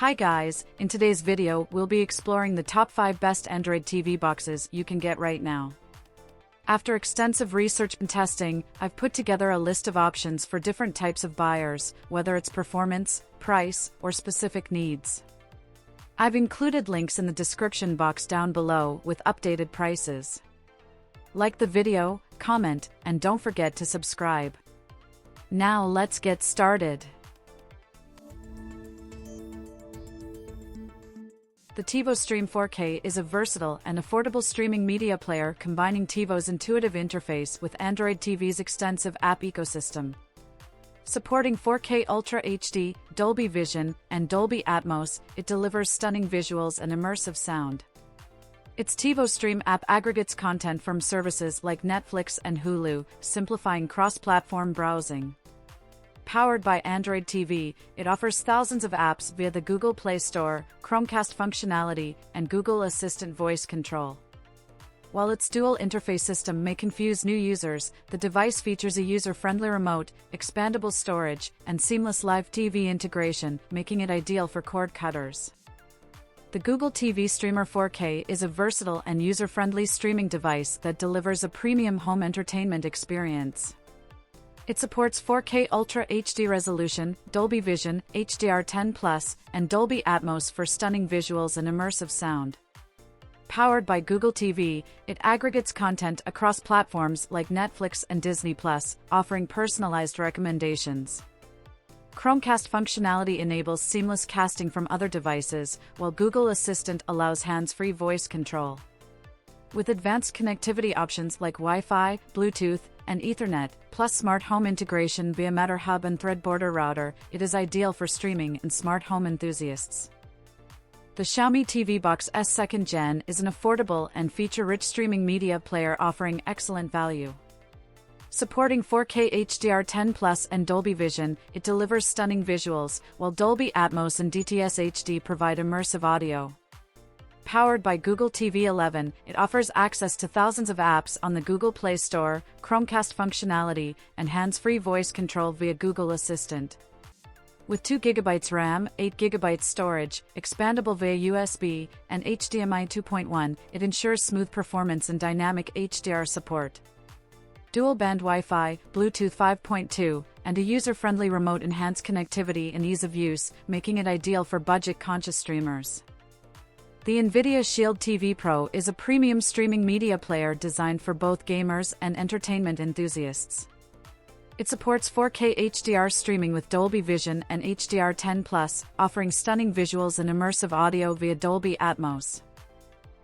Hi guys, in today's video we'll be exploring the top 5 best Android TV boxes you can get right now. After extensive research and testing, I've put together a list of options for different types of buyers, whether it's performance, price, or specific needs. I've included links in the description box down below with updated prices. Like the video, comment, and don't forget to subscribe. Now let's get started. The TiVo Stream 4K is a versatile and affordable streaming media player combining TiVo's intuitive interface with Android TV's extensive app ecosystem. Supporting 4K Ultra HD, Dolby Vision, and Dolby Atmos, it delivers stunning visuals and immersive sound. Its TiVo Stream app aggregates content from services like Netflix and Hulu, simplifying cross-platform browsing. Powered by Android TV, it offers thousands of apps via the Google Play Store, Chromecast functionality, and Google Assistant voice control. While its dual interface system may confuse new users, the device features a user-friendly remote, expandable storage, and seamless live TV integration, making it ideal for cord cutters. The Google TV Streamer 4K is a versatile and user-friendly streaming device that delivers a premium home entertainment experience. It supports 4K Ultra HD resolution, Dolby Vision, HDR10+, and Dolby Atmos for stunning visuals and immersive sound. Powered by Google TV, it aggregates content across platforms like Netflix and Disney+, offering personalized recommendations. Chromecast functionality enables seamless casting from other devices, while Google Assistant allows hands-free voice control. With advanced connectivity options like Wi-Fi, Bluetooth, and Ethernet, plus smart home integration via Matter Hub and Thread Border router, it is ideal for streaming and smart home enthusiasts. The Xiaomi TV Box S 2nd Gen is an affordable and feature-rich streaming media player offering excellent value. Supporting 4K HDR10+ and Dolby Vision, it delivers stunning visuals, while Dolby Atmos and DTS HD provide immersive audio. Powered by Google TV 11, it offers access to thousands of apps on the Google Play Store, Chromecast functionality, and hands-free voice control via Google Assistant. With 2 GB RAM, 8 GB storage, expandable via USB, and HDMI 2.1, it ensures smooth performance and dynamic HDR support. Dual-band Wi-Fi, Bluetooth 5.2, and a user-friendly remote enhance connectivity and ease of use, making it ideal for budget-conscious streamers. The Nvidia Shield TV Pro is a premium streaming media player designed for both gamers and entertainment enthusiasts. It supports 4K HDR streaming with Dolby Vision and HDR10+, offering stunning visuals and immersive audio via Dolby Atmos.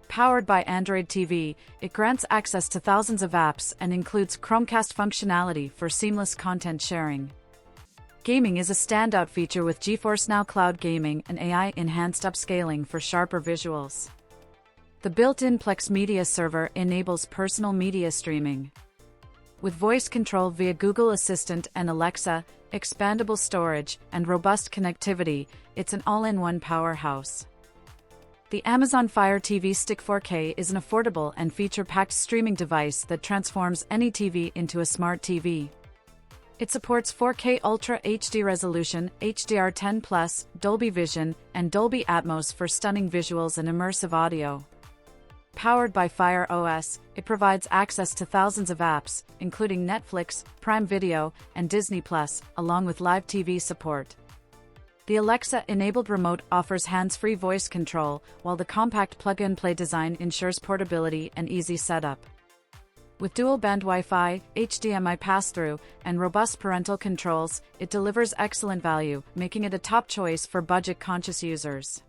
Powered by Android TV, it grants access to thousands of apps and includes Chromecast functionality for seamless content sharing. Gaming is a standout feature with GeForce Now Cloud Gaming and AI-enhanced upscaling for sharper visuals. The built-in Plex Media Server enables personal media streaming. With voice control via Google Assistant and Alexa, expandable storage, and robust connectivity, it's an all-in-one powerhouse. The Amazon Fire TV Stick 4K is an affordable and feature-packed streaming device that transforms any TV into a smart TV. It supports 4K Ultra HD resolution, HDR10+, Dolby Vision, and Dolby Atmos for stunning visuals and immersive audio. Powered by Fire OS, it provides access to thousands of apps, including Netflix, Prime Video, and Disney+, along with live TV support. The Alexa-enabled remote offers hands-free voice control, while the compact plug-and-play design ensures portability and easy setup. With dual-band Wi-Fi, HDMI pass-through, and robust parental controls, it delivers excellent value, making it a top choice for budget-conscious users.